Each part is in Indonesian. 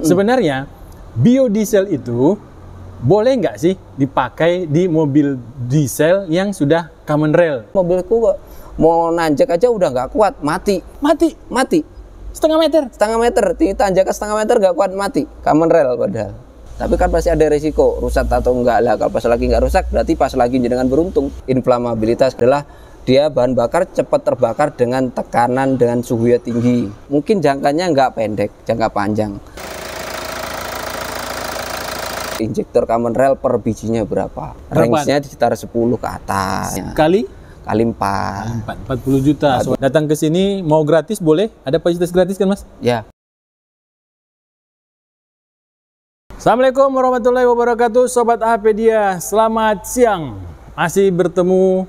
Sebenarnya biodiesel itu boleh nggak sih dipakai di mobil diesel yang sudah common rail? Mobilku kok mau nanjak aja udah nggak kuat, mati. Setengah meter, tanjak ke setengah meter nggak kuat, mati. Common rail padahal. Tapi kan pasti ada resiko rusak atau enggak lah. Kalau pas lagi nggak rusak, berarti pas lagi jenengan beruntung. Inflamabilitas adalah dia bahan bakar cepat terbakar dengan tekanan dengan suhu yang tinggi. Mungkin jangkanya nggak pendek, jangka panjang. Injektor common rail per bijinya berapa? Range-nya di sekitar 10 ke atas. Kali 4. 40 juta. Datang ke sini mau gratis boleh? Ada fasilitas gratis kan, Mas? Ya. Assalamualaikum warahmatullahi wabarakatuh, Sobat AHpedia. Selamat siang. Masih bertemu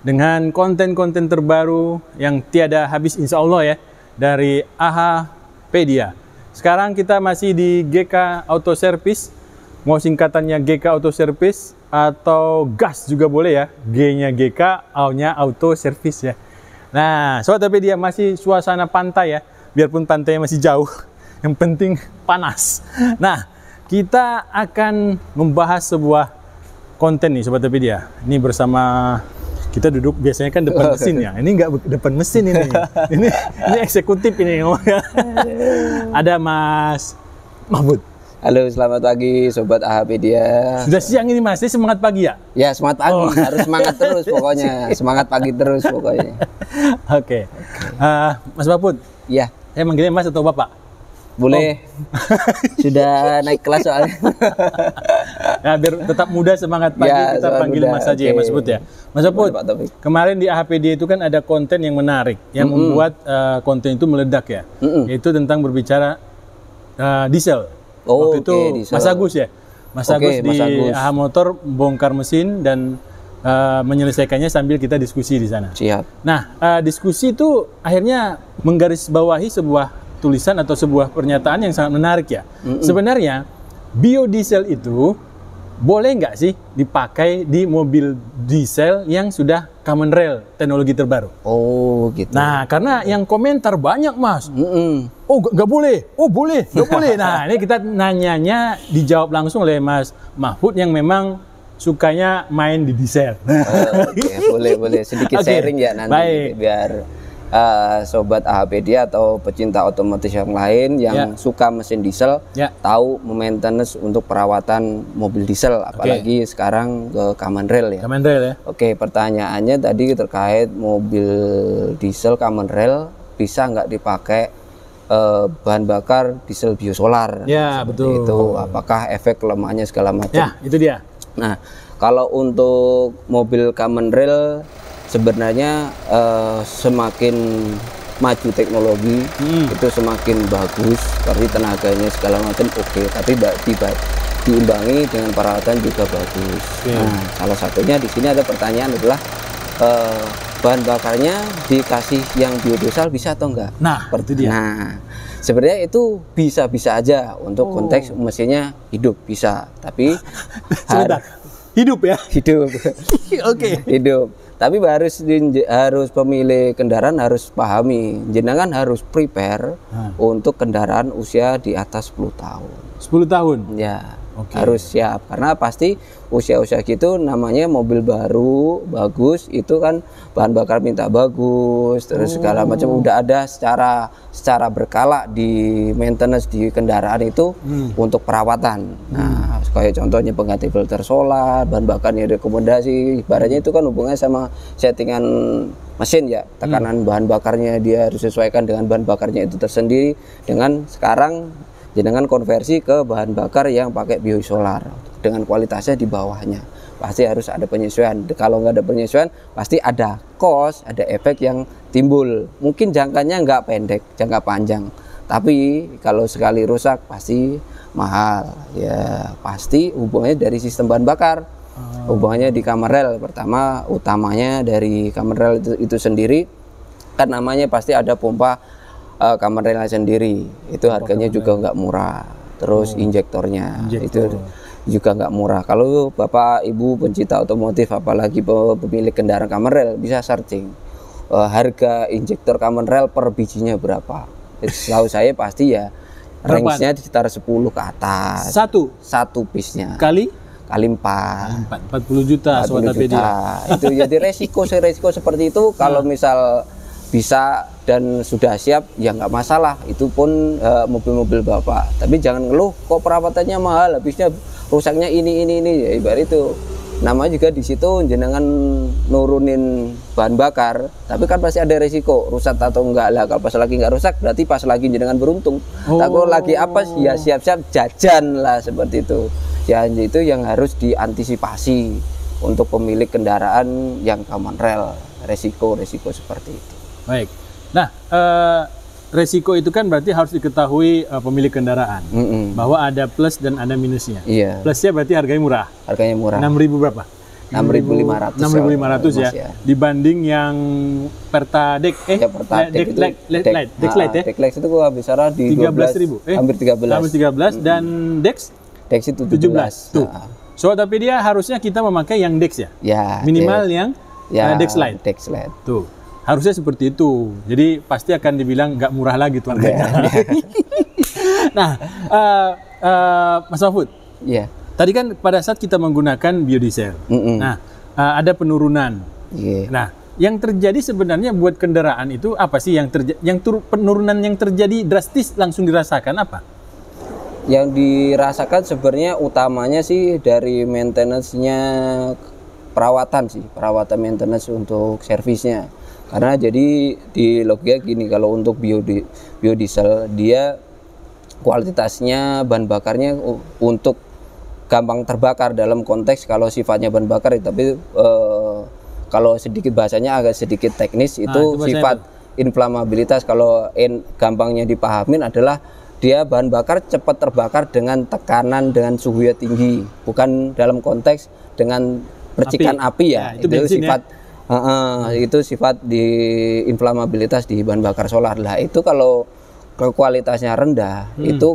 dengan konten-konten terbaru yang tiada habis insya Allah ya, dari AHpedia. Sekarang kita masih di GK Auto Service. Mau singkatannya GK Auto Service atau GAS juga boleh ya. G-nya GK, A-nya Auto Service ya. Nah, Sobat AHpedia, masih suasana pantai ya. Biarpun pantainya masih jauh, yang penting panas. Nah, kita akan membahas sebuah konten nih Sobat AHpedia. Ini bersama kita duduk biasanya kan depan mesin ya. Ini nggak depan mesin ini. ini eksekutif ini. Ada Mas Mahfud. Halo, selamat pagi Sobat AHpedia. Sudah siang ini Mas, ini semangat pagi ya? Ya, semangat pagi, harus semangat terus pokoknya. Semangat pagi terus pokoknya. Oke. Mas Mahfud. Iya. Saya manggilnya Mas atau Bapak? Boleh. Sudah naik kelas soalnya. Ya, biar tetap muda semangat pagi ya, kita panggil muda. Mas saja ya Mas Mahfud ya. Mas Mahfud, kemarin di AHpedia itu kan ada konten yang menarik yang membuat konten itu meledak ya. Yaitu tentang berbicara diesel. Waktu itu diesel. Mas Agus ya. Mas Agus di AH Motor bongkar mesin dan menyelesaikannya sambil kita diskusi di sana. Siap. Nah, diskusi itu akhirnya menggarisbawahi sebuah tulisan atau sebuah pernyataan yang sangat menarik ya. Sebenarnya biodiesel itu boleh nggak sih dipakai di mobil diesel yang sudah common rail, teknologi terbaru? Oh gitu. Nah, karena yang komentar banyak Mas. Oh nggak boleh, oh boleh, nggak boleh. Nah, ini kita nanyanya dijawab langsung oleh Mas Mahfud yang memang sukanya main di diesel. Boleh sedikit sharing ya nanti. Baik. Biar Sobat AHpedia atau pecinta otomotif yang lain yang suka mesin diesel tahu maintenance untuk perawatan mobil diesel, apalagi sekarang ke common rail ya. Common rail ya. Oke, pertanyaannya tadi terkait mobil diesel common rail bisa nggak dipakai bahan bakar diesel biosolar? Ya, betul. Itu apakah efek lemahnya segala macam? Ya, itu dia. Nah, kalau untuk mobil common rail sebenarnya semakin maju teknologi itu semakin bagus, berarti tenaganya segala macam oke, tapi diimbangi dengan perawatan juga bagus. Nah, salah satunya di sini ada pertanyaan adalah bahan bakarnya dikasih yang biodiesel bisa atau enggak? Nah, seperti dia. Nah, sebenarnya itu bisa-bisa aja untuk konteks mesinnya hidup bisa, tapi hidup ya? Hidup. Oke. Hidup. Tapi harus pemilik kendaraan harus pahami, jenengan harus prepare untuk kendaraan usia di atas 10 tahun. 10 tahun? Ya, harus siap. Karena pasti usia-usia gitu namanya mobil baru, bagus, itu kan bahan bakar minta bagus, terus segala macam udah ada secara berkala di maintenance di kendaraan itu untuk perawatan. Nah, kayak contohnya pengganti filter solar, bahan bakarnya rekomendasi, ibaratnya itu kan hubungannya sama settingan mesin ya, tekanan bahan bakarnya dia harus sesuaikan dengan bahan bakarnya itu tersendiri. Dengan sekarang jenengan konversi ke bahan bakar yang pakai biosolar dengan kualitasnya di bawahnya, pasti harus ada penyesuaian. Kalau nggak ada penyesuaian pasti ada cost, ada efek yang timbul. Mungkin jangkanya nggak pendek, jangka panjang, tapi kalau sekali rusak pasti mahal ya. Pasti hubungannya dari sistem bahan bakar, hubungannya di common rail. Pertama utamanya dari common rail itu sendiri kan namanya pasti ada pompa common rail sendiri, itu harganya juga nggak murah. Terus injektornya itu juga nggak murah. Kalau Bapak Ibu pencinta otomotif apalagi pemilik kendaraan common rail bisa searching harga injektor common rail per bijinya berapa. Setahu saya pasti ya range-nya di sekitar 10 ke atas. Satu piece-nya. Kali 4. 40 juta, 40 juta. Itu jadi resiko seperti itu kalau misal bisa dan sudah siap ya nggak masalah, itu pun mobil-mobil Bapak. Tapi jangan ngeluh kok perawatannya mahal, habisnya rusaknya ini ya, ibarat itu. Namanya juga di situ jenengan nurunin bahan bakar, tapi kan pasti ada resiko rusak atau enggak lah. Kalau pas lagi nggak rusak berarti pas lagi jenengan beruntung. Kalau lagi apa ya siap-siap jajan lah, seperti itu. Ya itu yang harus diantisipasi untuk pemilik kendaraan yang common rail, resiko seperti itu. Baik. Nah, resiko itu kan berarti harus diketahui pemilik kendaraan bahwa ada plus dan ada minusnya. Iya. Plusnya berarti harganya murah. Harganya murah. 6.000 berapa? 6.500. 6.500 ya. Dibanding yang Pertadek Dexlite itu gua bicara di 13.000. Hampir 13. Hampir 13 dan Dex itu 17. Tuh. So tapi dia harusnya kita memakai yang Dex ya. Ya. Minimal yang Dexlite. Tuh. Harusnya seperti itu. Jadi pasti akan dibilang nggak murah lagi tuh harganya. Nah, Mas Mahfud. Iya. Tadi kan pada saat kita menggunakan biodiesel. Nah, ada penurunan. Nah, yang terjadi sebenarnya buat kendaraan itu apa sih penurunan yang terjadi drastis langsung dirasakan apa? Yang dirasakan sebenarnya utamanya sih dari maintenance-nya, perawatan maintenance untuk servisnya. Karena jadi di logika gini, kalau untuk biodiesel dia kualitasnya bahan bakarnya untuk gampang terbakar dalam konteks kalau sifatnya bahan bakar, tapi kalau sedikit bahasanya agak sedikit teknis itu sifat inflamabilitas. Kalau gampangnya dipahamin adalah dia bahan bakar cepat terbakar dengan tekanan dengan suhu yang tinggi, bukan dalam konteks dengan percikan api ya. Itu sifat itu sifat di inflamabilitas di bahan bakar solar lah. Itu kalau kualitasnya rendah itu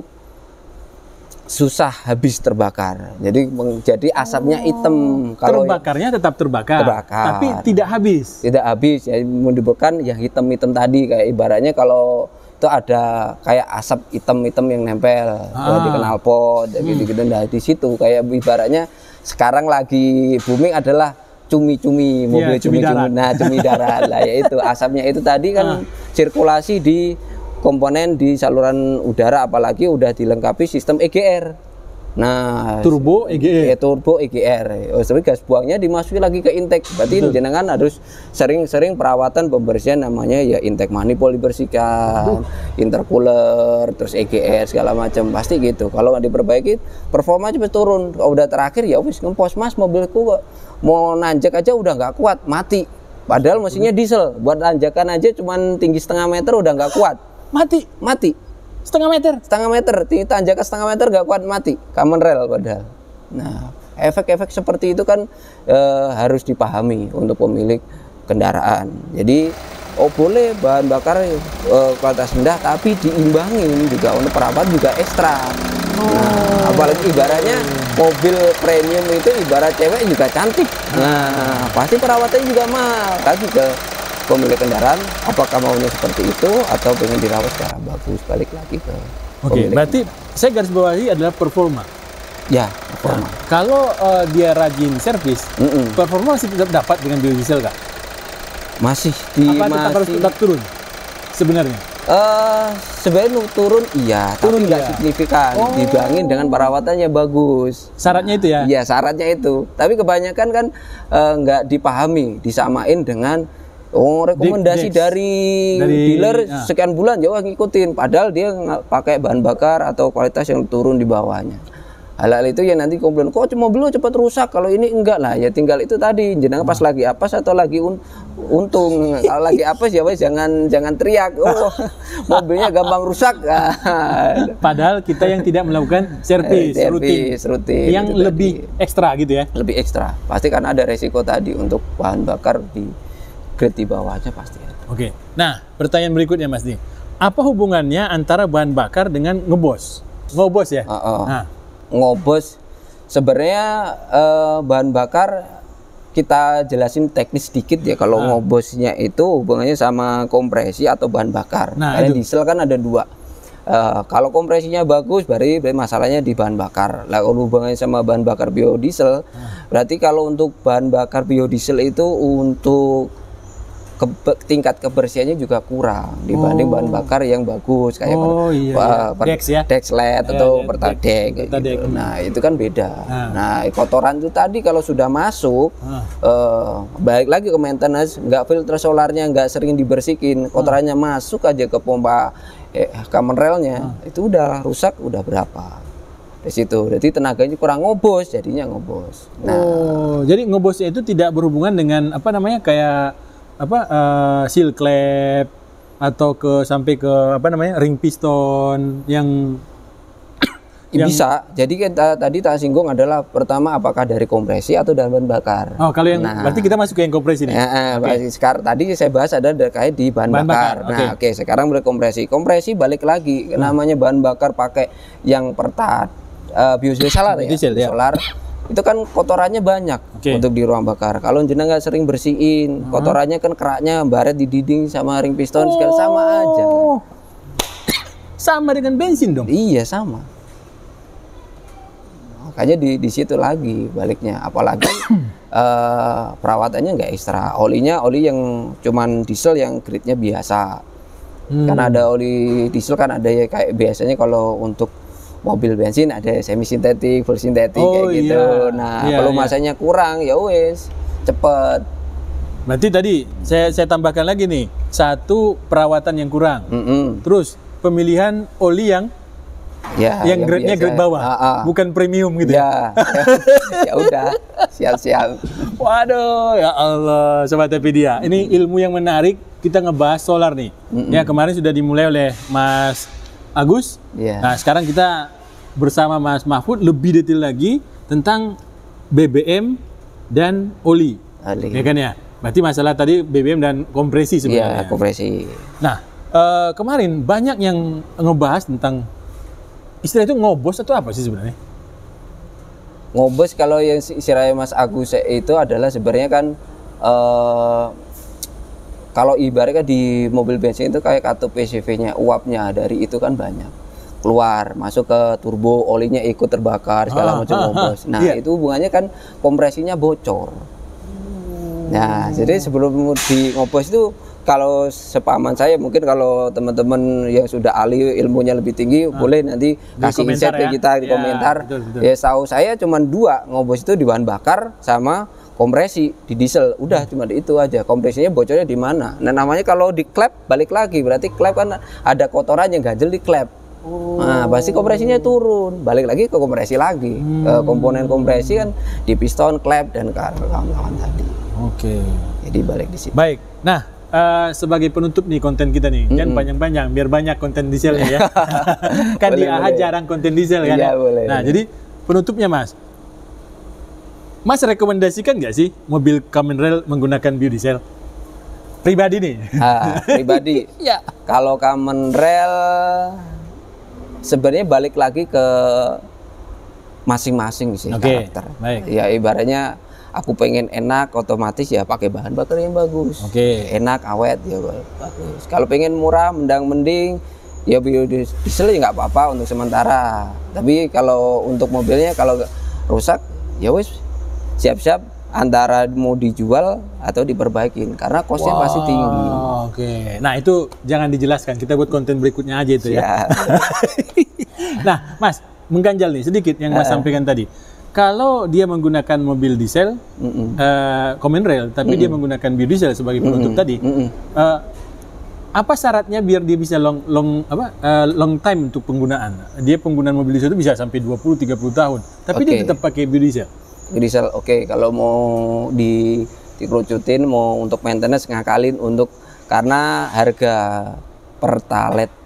susah habis terbakar. Jadi asapnya hitam. Kalau terbakarnya tetap terbakar, tapi tidak habis. Tidak habis. Ya menyebabkan yang hitam-hitam tadi, kayak ibaratnya kalau itu ada kayak asap hitam-hitam yang nempel di knalpot gitu. Nah, di situ kayak ibaratnya sekarang lagi booming adalah cumi-cumi, mobil cumi-cumi. Nah, cumi darat lah, yaitu asapnya itu tadi kan sirkulasi di komponen di saluran udara, apalagi udah dilengkapi sistem EGR. Nah, turbo EGR. Turbo EGR. Tapi gas buangnya dimasuki lagi ke intake. Berarti jenengan harus sering-sering perawatan pembersihan, namanya ya intake manifold dibersihkan, intercooler, terus EGR segala macam. Pasti gitu. Kalau nggak diperbaiki, performa cepet turun. Kalau udah terakhir ya wis ngempos, Mas, mobilku mau nanjak aja udah nggak kuat, mati. Padahal mesinnya diesel, buat tanjakan aja cuman tinggi setengah meter udah nggak kuat. Mati. Setengah meter, tinggi tanjakan setengah meter nggak kuat, mati. Common rail padahal. Nah, efek-efek seperti itu kan harus dipahami untuk pemilik kendaraan. Jadi, boleh bahan bakar kualitas rendah, tapi diimbangin juga untuk perawat juga ekstra. Nah, apalagi ibaratnya mobil premium itu ibarat cewek juga cantik. Nah, pasti perawatannya juga mahal. Lagi ke pemilik kendaraan, apakah maunya seperti itu atau pengen dirawat secara bagus, balik lagi ke berarti saya garis bawahi adalah performa. Ya, performa. Nah, kalau dia rajin servis, performa masih tetap dapat dengan biodiesel kah? Masih harus tetap turun sebenarnya? Sebenarnya turun iya, tapi nggak signifikan. Dibandingin dengan perawatannya bagus. Syaratnya itu ya? Iya, syaratnya itu. Tapi kebanyakan kan nggak dipahami, disamain dengan rekomendasi dari dealer sekian bulan jauh ngikutin, padahal dia pakai bahan bakar atau kualitas yang turun di bawahnya. Hal-hal itu ya nanti komplain, kok mobil lo cepat rusak, kalau ini enggak lah. Ya tinggal itu tadi, jenengan pas lagi apes atau lagi untung. Kalau lagi apes ya wes jangan teriak, mobilnya gampang rusak. Padahal kita yang tidak melakukan servis rutin yang lebih ekstra gitu ya. Lebih ekstra. Pasti karena ada resiko tadi untuk bahan bakar di grade di bawahnya pasti. Oke. Nah, pertanyaan berikutnya Mas Di. Apa hubungannya antara bahan bakar dengan ngebos? Ngobos ya? Nah. Ngobos sebenarnya bahan bakar kita jelasin teknis sedikit ya. Kalau ngobosnya itu hubungannya sama kompresi atau bahan bakar. Nah, karena diesel kan ada dua. Kalau kompresinya bagus, berarti masalahnya di bahan bakar. Lah kalau hubungannya sama bahan bakar biodiesel, berarti kalau untuk bahan bakar biodiesel itu untuk tingkat kebersihannya juga kurang dibanding bahan bakar yang bagus kayak Dex ya, Dexlet atau Pertalite gitu. Nah itu kan beda. Nah kotoran itu tadi kalau sudah masuk, balik lagi ke maintenance, nggak filter solarnya nggak sering dibersihin, kotorannya masuk aja ke pompa common railnya, itu udah rusak udah berapa di situ. Jadi tenaganya kurang ngobos, jadinya ngobos. Nah, jadi ngobosnya itu tidak berhubungan dengan apa namanya kayak seal clap atau sampai ke apa namanya ring piston yang bisa. Jadi kan tadi tak singgung adalah pertama apakah dari kompresi atau dari bahan bakar. Oh, kalau yang berarti kita masuk ke yang kompresi nih. Sekarang tadi saya bahas ada terkait di bahan bakar. Nah, sekarang berkompresi. Kompresi balik lagi namanya bahan bakar pakai yang biodiesel solar ya. Solar itu kan kotorannya banyak untuk di ruang bakar. Kalau jenengan nggak sering bersihin, kotorannya kan keraknya baret di dinding sama ring piston sama aja. Sama dengan bensin dong? Iya sama. Makanya di situ lagi baliknya. Apalagi perawatannya nggak ekstra. Olinya oli yang cuman diesel yang grade-nya biasa. Kan ada oli diesel kan ada ya kayak biasanya kalau untuk mobil bensin ada semi sintetik, full sintetik kayak gitu. Nah, kalau masanya kurang ya wes cepet. Berarti tadi saya tambahkan lagi nih, satu perawatan yang kurang. Terus pemilihan oli yang grade-nya grade bawah, bukan premium gitu ya. Ya udah, siap-siap. Waduh, ya Allah, Sobat Happydia. Ini ilmu yang menarik, kita ngebahas solar nih. Ya, kemarin sudah dimulai oleh Mas Agus. Nah, sekarang kita bersama Mas Mahfud lebih detail lagi tentang BBM dan oli. Ya kan ya? Berarti masalah tadi BBM dan kompresi sebenarnya. Iya, kompresi. Nah, kemarin banyak yang ngebahas tentang istilah itu ngobos atau apa sih sebenarnya? Ngobos kalau yang istilahnya Mas Agus itu adalah sebenarnya kan kalau ibaratnya di mobil bensin itu kayak katup PCV-nya, uapnya dari itu kan banyak keluar, masuk ke turbo, olinya ikut terbakar, segala macam ngobos. Nah, itu hubungannya kan kompresinya bocor. Nah, jadi sebelum di ngobos itu kalau sepaman saya, mungkin kalau teman-teman yang sudah ahli ilmunya lebih tinggi boleh nanti kasih insight ke kita di komentar. Betul. Ya, tahu saya cuma 2 ngobos itu di bahan bakar sama kompresi di diesel. Udah cuma itu aja. Kompresinya bocornya di mana? Nah, namanya kalau di klep balik lagi, berarti klep kan ada kotoran yang ganjel di klep. Nah, pasti kompresinya turun, balik lagi ke kompresi lagi. Komponen kompresi kan di piston, klep dan kawan-kawan tadi. Jadi balik di situ. Baik. Nah, sebagai penutup nih konten kita nih, jangan panjang-panjang, biar banyak konten dieselnya ya. Kan di AHA jarang konten diesel kan. Iya, boleh. Nah, jadi penutupnya Mas rekomendasikan nggak sih mobil common rail menggunakan biodiesel? Pribadi nih. Pribadi. Ya. Kalau common rail sebenarnya balik lagi ke masing-masing sih karakter. Baik. Ya ibaratnya aku pengen enak, otomatis ya pakai bahan bakar yang bagus. Enak, awet ya bagus. Kalau pengen murah, mending ya biodiesel ya nggak apa-apa untuk sementara. Tapi kalau untuk mobilnya kalau rusak ya wes siap-siap antara mau dijual atau diperbaikin karena kosnya pasti tinggi. Nah itu jangan dijelaskan, kita buat konten berikutnya aja itu ya. Nah Mas, mengganjal nih sedikit yang Mas sampaikan tadi. Kalau dia menggunakan mobil diesel, common rail, tapi dia menggunakan biodiesel sebagai penutup tadi, apa syaratnya biar dia bisa long time untuk penggunaan? Dia penggunaan mobil diesel itu bisa sampai 20-30 tahun, tapi dia tetap pakai biodiesel. Biodiesel kalau mau dikerucutin, mau untuk maintenance ngakalin karena harga Pertalite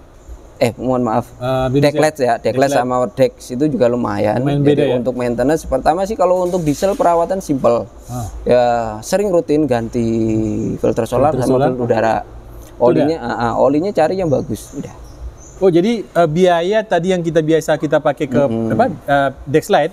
Dexlet sama Dex itu juga lumayan. Jadi untuk maintenance pertama sih kalau untuk diesel perawatan simple. Ya sering rutin ganti filter solar sama filter udara. Olinya cari yang bagus udah. Oh jadi biaya tadi yang biasa kita pakai ke Dexlet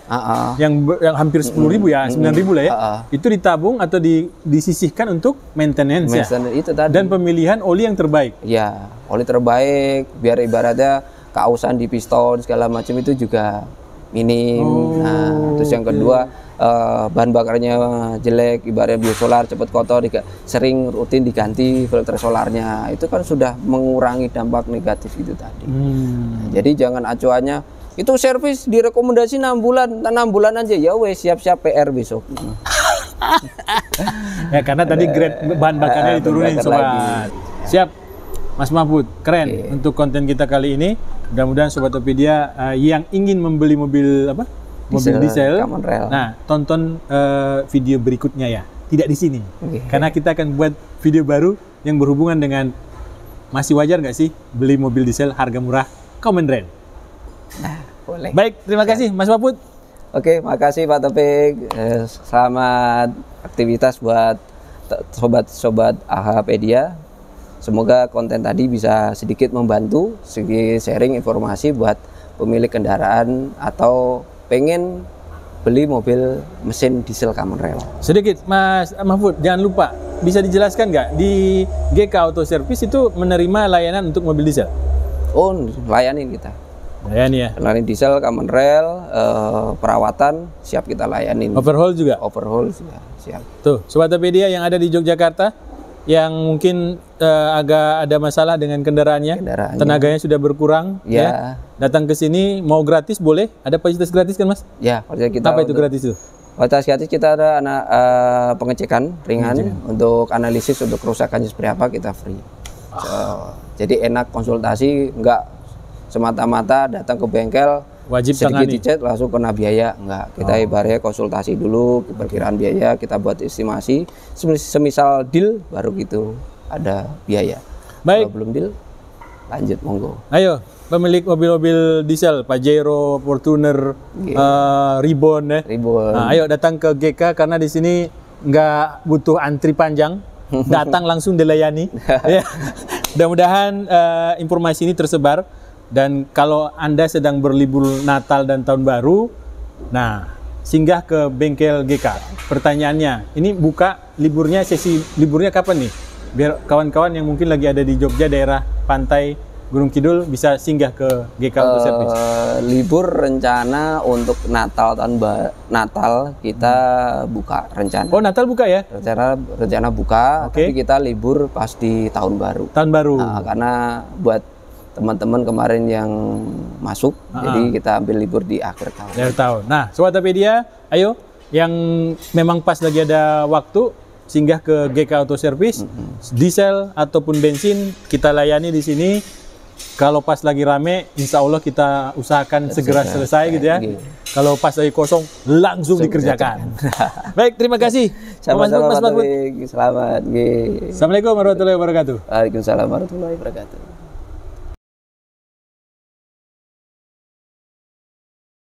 yang hampir 10.000 ya, 9.000 lah ya. Itu ditabung atau disisihkan untuk maintenance ya. Itu tadi. Dan pemilihan oli yang terbaik. Ya, oli terbaik biar ibaratnya kausan di piston segala macam itu juga minim. Nah, terus yang kedua bahan bakarnya jelek, ibaratnya biosolar cepat kotor, sering rutin diganti filter solarnya, itu kan sudah mengurangi dampak negatif itu tadi. Nah, jadi jangan acuannya itu servis direkomendasi 6 bulan, 6 bulan aja ya wes siap-siap PR besok. Ya karena tadi grade bahan bakarnya diturunin sobat. Siap, Mas Mahfud, keren untuk konten kita kali ini. Mudah-mudahan Sobat Topedia yang ingin membeli mobil apa? Mobil diesel. Nah, tonton video berikutnya ya. Tidak di sini. Karena kita akan buat video baru yang berhubungan dengan masih wajar nggak sih beli mobil diesel harga murah Common Rail. Nah, boleh. Baik, terima kasih Mas Mahfud. Oke, makasih Pak Topik. Selamat aktivitas buat sobat-sobat AHpedia. Semoga konten tadi bisa sedikit membantu, segi sharing informasi buat pemilik kendaraan atau pengen beli mobil mesin diesel Common Rail. Sedikit Mas Mahfud, jangan lupa bisa dijelaskan nggak di GK Auto Service itu menerima layanan untuk mobil diesel? Oh, layanin kita. Layani ya. Layanin diesel Common Rail, perawatan siap kita layanin. Overhaul juga? Overhaul juga siap. Tuh, Sobat Topedia yang ada di Yogyakarta yang mungkin agak ada masalah dengan kendaraannya, tenaganya sudah berkurang, ya. Datang ke sini mau gratis boleh? Ada fasilitas gratis kan Mas? Ya, fasilitas kita. Apa itu gratis itu? Fasilitas gratis kita ada pengecekan ringan untuk analisis untuk kerusakannya seperti apa kita free. Jadi enak konsultasi, enggak semata-mata datang ke bengkel wajib sedikit dicet langsung kena biaya, enggak. Kita ibaratnya konsultasi dulu perkiraan biaya, kita buat estimasi, semisal deal baru gitu ada biaya. Baik. Kalau belum deal lanjut monggo. Ayo pemilik mobil-mobil diesel Pajero, Fortuner, Ribbon ya. Ribbon. Nah, ayo datang ke GK karena di sini nggak butuh antri panjang, datang langsung dilayani. Ya. Mudah-mudahan informasi ini tersebar. Dan kalau Anda sedang berlibur Natal dan Tahun Baru, nah singgah ke bengkel GK. Pertanyaannya, ini buka liburnya, sesi liburnya kapan nih? Biar kawan-kawan yang mungkin lagi ada di Jogja, daerah pantai Gunung Kidul bisa singgah ke GK Auto Service. Libur rencana untuk Natal Natal kita buka rencana. Oh, Natal buka ya? Rencana buka, tapi kita libur pas di Tahun Baru. Tahun Baru. Nah, karena buat teman-teman kemarin yang masuk, jadi kita ambil libur di akhir tahun. Akhir tahun. Nah, Sobat Topedia, ayo yang memang pas lagi ada waktu singgah ke GK Auto Service, diesel ataupun bensin kita layani di sini. Kalau pas lagi rame, insya Allah kita usahakan segera selesai gitu ya. Kalau pas lagi kosong, langsung dikerjakan. Baik, terima kasih. Sama-sama Mas Mahfud. Selamat. Assalamualaikum warahmatullahi wabarakatuh. Waalaikumsalam warahmatullahi wabarakatuh.